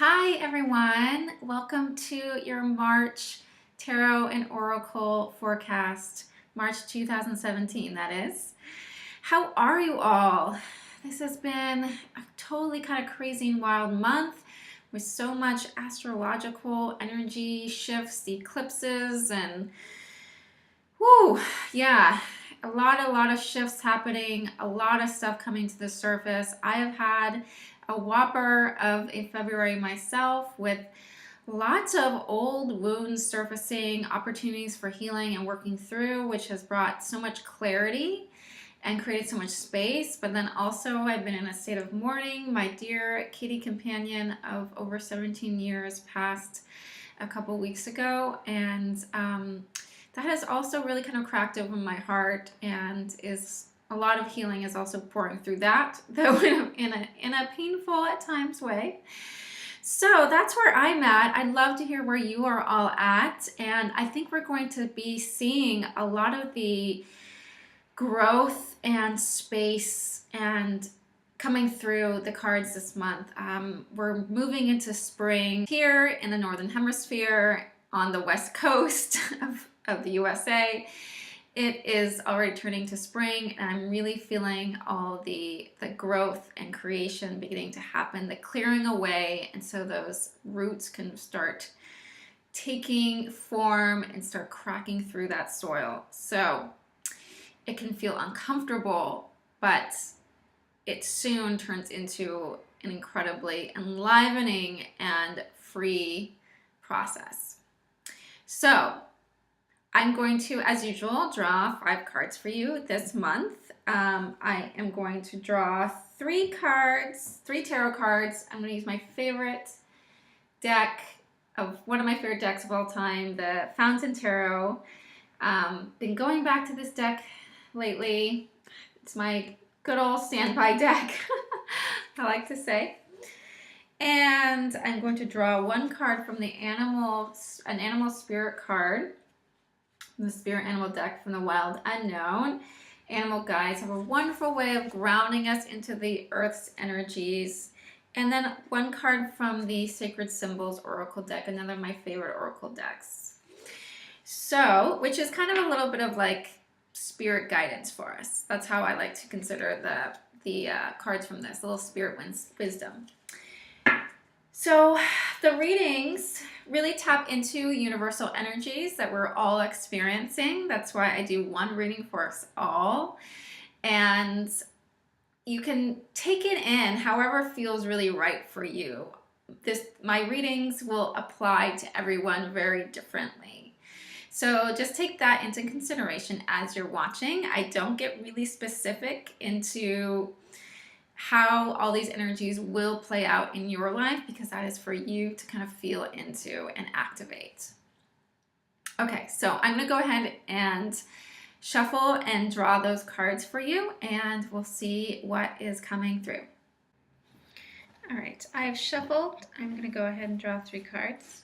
Hi everyone, welcome to your March Tarot and Oracle forecast, March 2017 that is. How are you all? This has been a totally kind of crazy and wild month with so much astrological energy shifts, eclipses, and whoo, yeah, a lot of shifts happening, a lot of stuff coming to the surface. I have had a whopper of a February myself with lots of old wounds surfacing, opportunities for healing and working through, which has brought so much clarity and created so much space. But then also I've been in a state of mourning. My dear kitty companion of over 17 years passed a couple weeks ago, and that has also really kind of cracked open my heart, and is a lot of healing is also pouring through that, though in a painful at times way. So that's where I'm at. I'd love to hear where you are all at, and I think we're going to be seeing a lot of the growth and space and coming through the cards this month. We're moving into spring here in the Northern Hemisphere on the West Coast of the USA. It is already turning to spring, and I'm really feeling all the growth and creation beginning to happen, the clearing away, and so those roots can start taking form and start cracking through that soil. So it can feel uncomfortable, but it soon turns into an incredibly enlivening and free process. So I'm going to, as usual, draw 5 cards for you this month. I am going to draw 3 cards, 3 tarot cards. I'm going to use my favorite deck one of my favorite decks of all time, the Fountain Tarot. Been going back to this deck lately. It's my good old standby deck, I like to say. And I'm going to draw 1 card from an animal spirit card, the spirit animal deck from the Wild Unknown. Animal guides have a wonderful way of grounding us into the earth's energies. And then 1 card from the Sacred Symbols Oracle deck, another of my favorite Oracle decks. So, which is kind of a little bit of like spirit guidance for us. That's how I like to consider the cards from this, little spirit wisdom. So the readings really tap into universal energies that we're all experiencing. That's why I do 1 reading for us all. And you can take it in however feels really right for you. My readings will apply to everyone very differently. So just take that into consideration as you're watching. I don't get really specific into how all these energies will play out in your life, because that is for you to kind of feel into and activate. Okay, so I'm going to go ahead and shuffle and draw those cards for you, and we'll see what is coming through. All right, I've shuffled. I'm going to go ahead and draw 3 cards.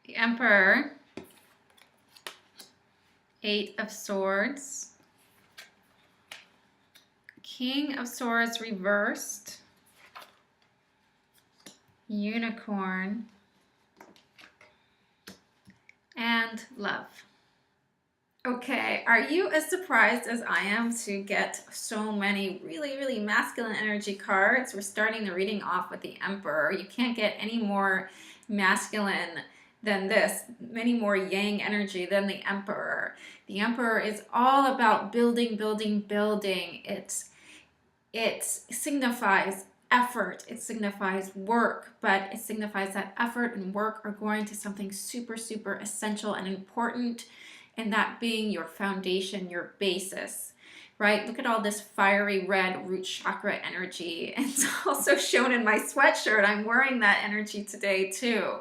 The Emperor, 8 of Swords, King of Swords reversed, Unicorn, and Love. Okay, are you as surprised as I am to get so many really, really masculine energy cards? We're starting the reading off with the Emperor. You can't get any more masculine than this, many more yang energy than the Emperor. The Emperor is all about building, building, building. It signifies effort, it signifies work, but it signifies that effort and work are going to something super, super essential and important, and that being your foundation, your basis, right? Look at all this fiery red root chakra energy. And it's also shown in my sweatshirt. I'm wearing that energy today too.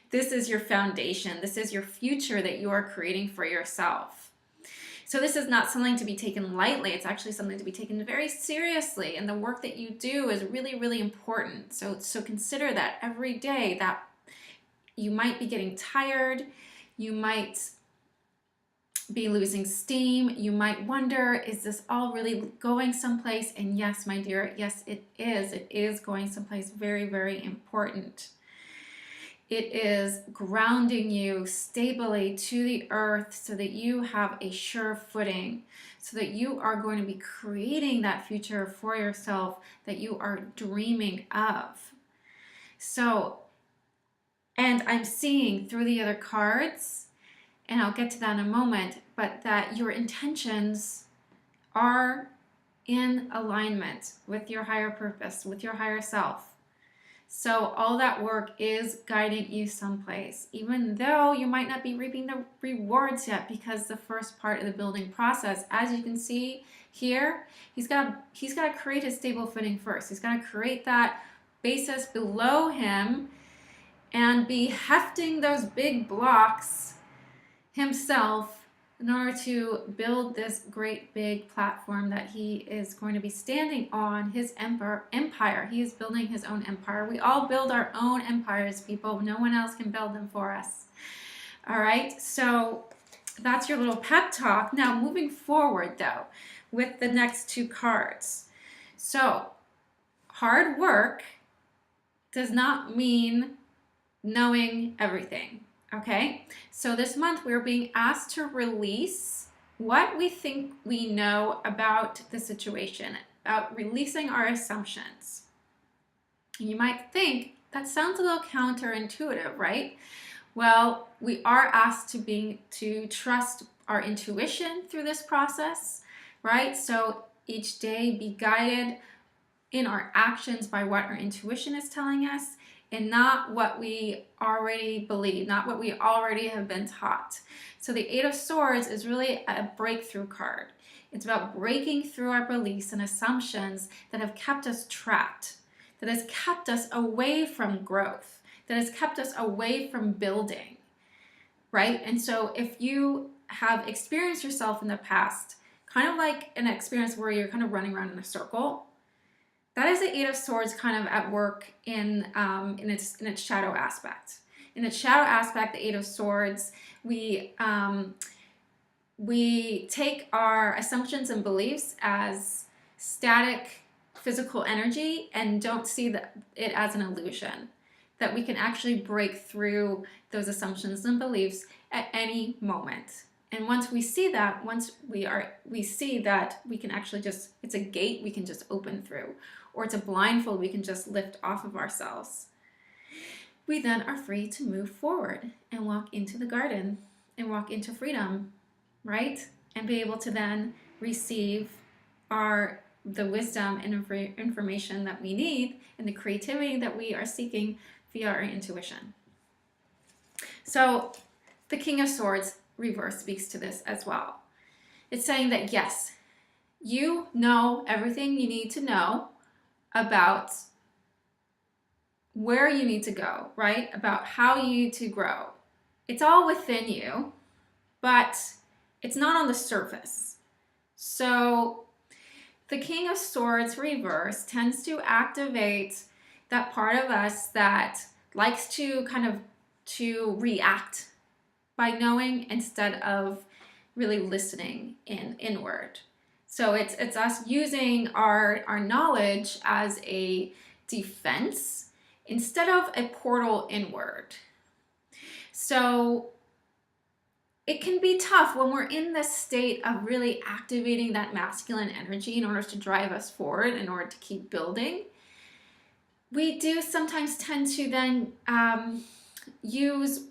This is your foundation. This is your future that you are creating for yourself. So this is not something to be taken lightly. It's actually something to be taken very seriously. And the work that you do is really, really important. So consider that every day, that you might be getting tired. You might be losing steam. You might wonder, is this all really going someplace? And yes, my dear, yes, it is. It is going someplace very, very important. It is grounding you stably to the earth so that you have a sure footing, so that you are going to be creating that future for yourself that you are dreaming of. So, and I'm seeing through the other cards, and I'll get to that in a moment, but that your intentions are in alignment with your higher purpose, with your higher self. So all that work is guiding you someplace, even though you might not be reaping the rewards yet, because the first part of the building process, as you can see here, he's got to create his stable footing first. He's got to create that basis below him and be hefting those big blocks himself in order to build this great big platform that he is going to be standing on, his empire. He is building his own empire. We all build our own empires, people. No one else can build them for us. All right, so that's your little pep talk. Now, moving forward, though, with the next two cards. So, hard work does not mean knowing everything. Okay, so this month we're being asked to release what we think we know about the situation, about releasing our assumptions. And you might think that sounds a little counterintuitive, right? Well, we are asked to trust our intuition through this process, right? So each day be guided in our actions by what our intuition is telling us, and not what we already believe, not what we already have been taught. So the Eight of Swords is really a breakthrough card. It's about breaking through our beliefs and assumptions that have kept us trapped, that has kept us away from growth, that has kept us away from building, right? And so if you have experienced yourself in the past, kind of like an experience where you're kind of running around in a circle, that is the Eight of Swords kind of at work in its shadow aspect. In its shadow aspect, the Eight of Swords, we take our assumptions and beliefs as static physical energy and don't see it as an illusion. That we can actually break through those assumptions and beliefs at any moment. And once we see that, we see that we can actually just, it's a gate we can just open through, or it's a blindfold we can just lift off of ourselves. We then are free to move forward and walk into the garden and walk into freedom, right? And be able to then receive the wisdom and information that we need and the creativity that we are seeking via our intuition. So the King of Swords reverse speaks to this as well. It's saying that yes, you know everything you need to know about where you need to go, right? About how you need to grow. It's all within you, but it's not on the surface. So the King of Swords reverse tends to activate that part of us that likes to to react by knowing instead of really listening inward. So it's us using our knowledge as a defense instead of a portal inward. So it can be tough when we're in this state of really activating that masculine energy in order to drive us forward, in order to keep building. We do sometimes tend to then use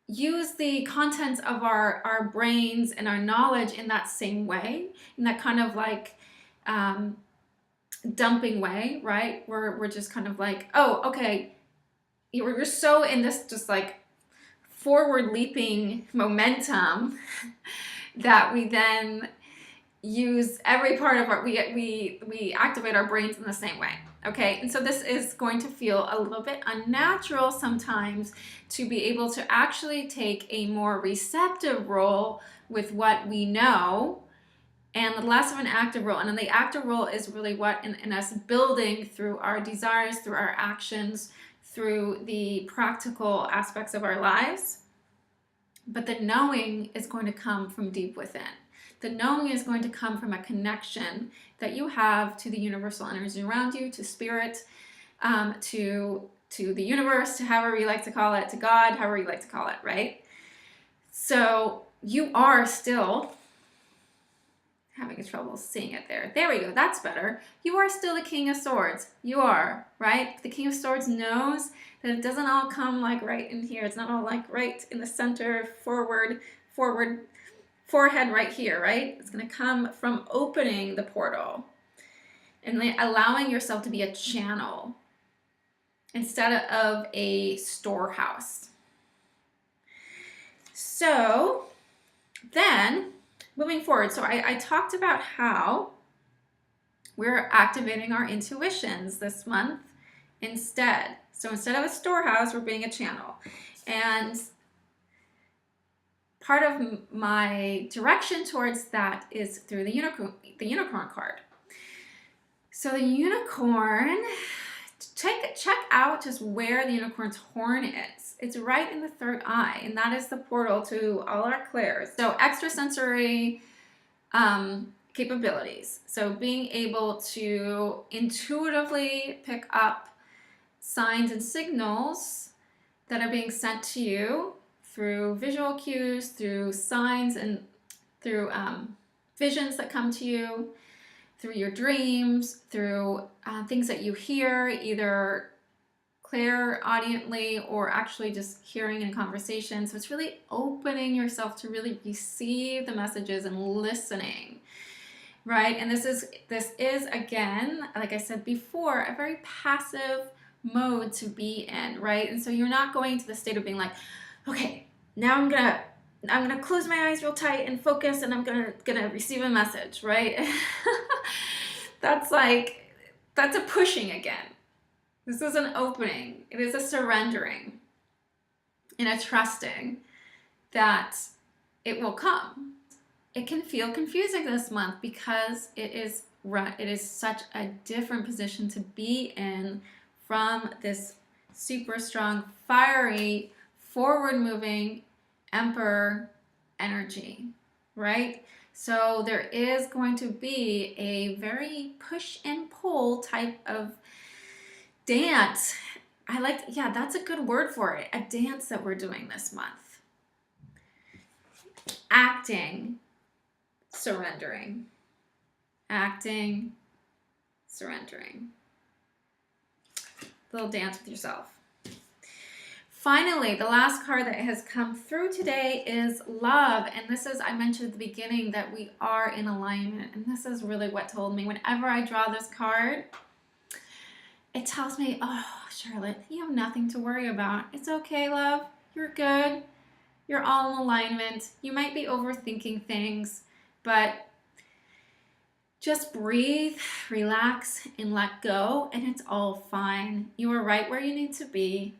use the contents of our brains and our knowledge in that same way, in that kind of like dumping way, right? We're just kind of like, oh, okay, you're so in this just like forward leaping momentum that we then use every part of we activate our brains in the same way. Okay, and so this is going to feel a little bit unnatural sometimes to be able to actually take a more receptive role with what we know and less of an active role. And then the active role is really what in us building through our desires, through our actions, through the practical aspects of our lives. But the knowing is going to come from deep within. The knowing is going to come from a connection that you have to the universal energy around you, to spirit, to the universe, to however you like to call it, to God, however you like to call it, right? So you are still having trouble seeing it there. There we go, that's better. You are still the King of Swords. You are, right? The King of Swords knows that it doesn't all come like right in here. It's not all like right in the center, forward, forehead right here, right? It's going to come from opening the portal and allowing yourself to be a channel instead of a storehouse. So then moving forward, so I talked about how we're activating our intuitions this month instead. So instead of a storehouse, we're being a channel. And part of my direction towards that is through the unicorn card. So the unicorn, check out just where the unicorn's horn is. It's right in the third eye, and that is the portal to all our clairs. So extrasensory capabilities. So being able to intuitively pick up signs and signals that are being sent to you through visual cues, through signs, and through visions that come to you, through your dreams, through things that you hear, either clairaudiently or actually just hearing in conversation. So it's really opening yourself to really receive the messages and listening, right? And this is again, like I said before, a very passive mode to be in, right? And so you're not going to the state of being like, okay, now I'm gonna close my eyes real tight and focus, and I'm gonna receive a message, right? That's a pushing again. This is an opening. It is a surrendering and a trusting that it will come. It can feel confusing this month because it is such a different position to be in from this super strong, fiery, forward-moving Emperor energy, right? So there is going to be a very push and pull type of dance. Yeah, that's a good word for it. A dance that we're doing this month. Acting, surrendering. Acting, surrendering. Little dance with yourself. Finally, the last card that has come through today is love. And this is, I mentioned at the beginning that we are in alignment. And this is really what told me. Whenever I draw this card, it tells me, oh, Charlotte, you have nothing to worry about. It's okay, love. You're good. You're all in alignment. You might be overthinking things, but just breathe, relax, and let go, and it's all fine. You are right where you need to be.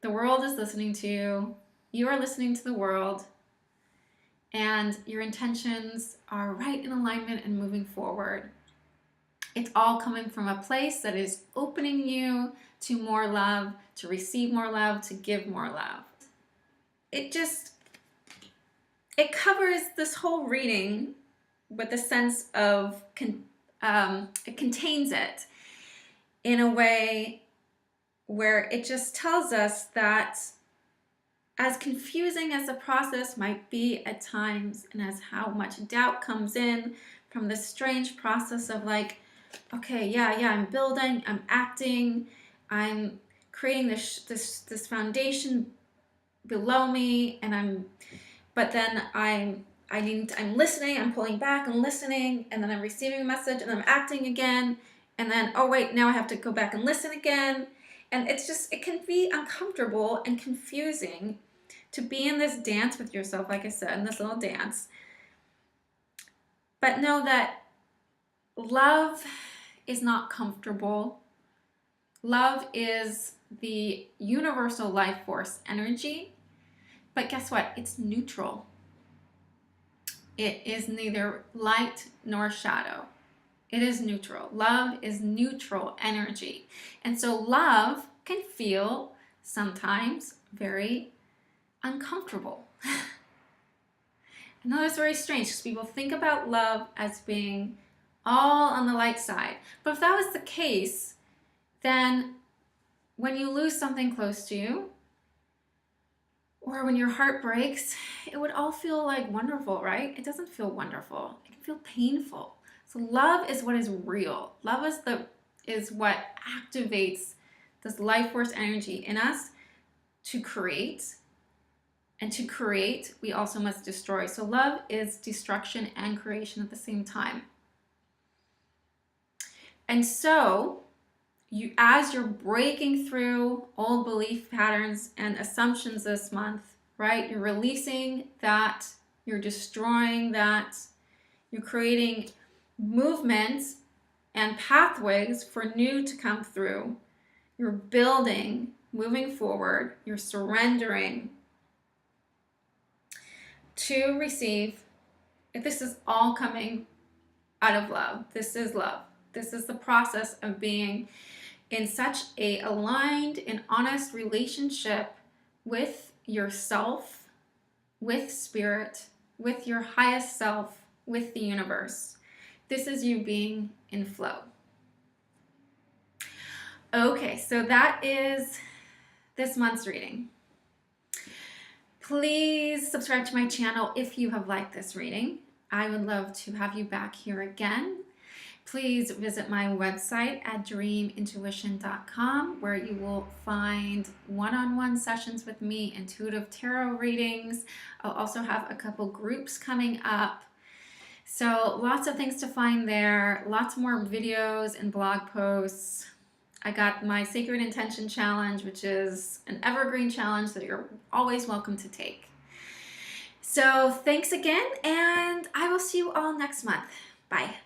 The world is listening to you. You are listening to the world. And your intentions are right in alignment and moving forward. It's all coming from a place that is opening you to more love, to receive more love, to give more love. It covers this whole reading with the sense of, it contains it in a way where it just tells us that as confusing as the process might be at times, and as how much doubt comes in from this strange process of like, okay, yeah, I'm building, I'm acting, I'm creating this foundation, below me, and I'm listening, I'm pulling back and listening, and then I'm receiving a message and I'm acting again, and then, oh wait, now I have to go back and listen again. And it can be uncomfortable and confusing to be in this dance with yourself, like I said, in this little dance. But know that love is not comfortable. Love is the universal life force energy. But guess what? It's neutral. It is neither light nor shadow. It is neutral. Love is neutral energy. And so love can feel sometimes very uncomfortable. I know that's very strange because people think about love as being all on the light side. But if that was the case, then when you lose something close to you, or when your heart breaks, it would all feel like wonderful, right? It doesn't feel wonderful. It can feel painful. So love is what is real. Love is what activates this life force energy in us to create. And to create, we also must destroy. So love is destruction and creation at the same time. And so, as you're breaking through old belief patterns and assumptions this month, right? You're releasing that, you're destroying that, you're creating movements and pathways for new to come through. You're building, moving forward, you're surrendering to receive. This is all coming out of love. This is love. This is the process of being in such a aligned and honest relationship with yourself, with spirit, with your highest self, with the universe. This is you being in flow. Okay, so that is this month's reading. Please subscribe to my channel if you have liked this reading. I would love to have you back here again. Please visit my website at dreamintuition.com, where you will find one-on-one sessions with me, intuitive tarot readings. I'll also have a couple groups coming up. So lots of things to find there, lots more videos and blog posts. I got my Sacred Intention Challenge, which is an evergreen challenge that you're always welcome to take. So thanks again, and I will see you all next month. Bye.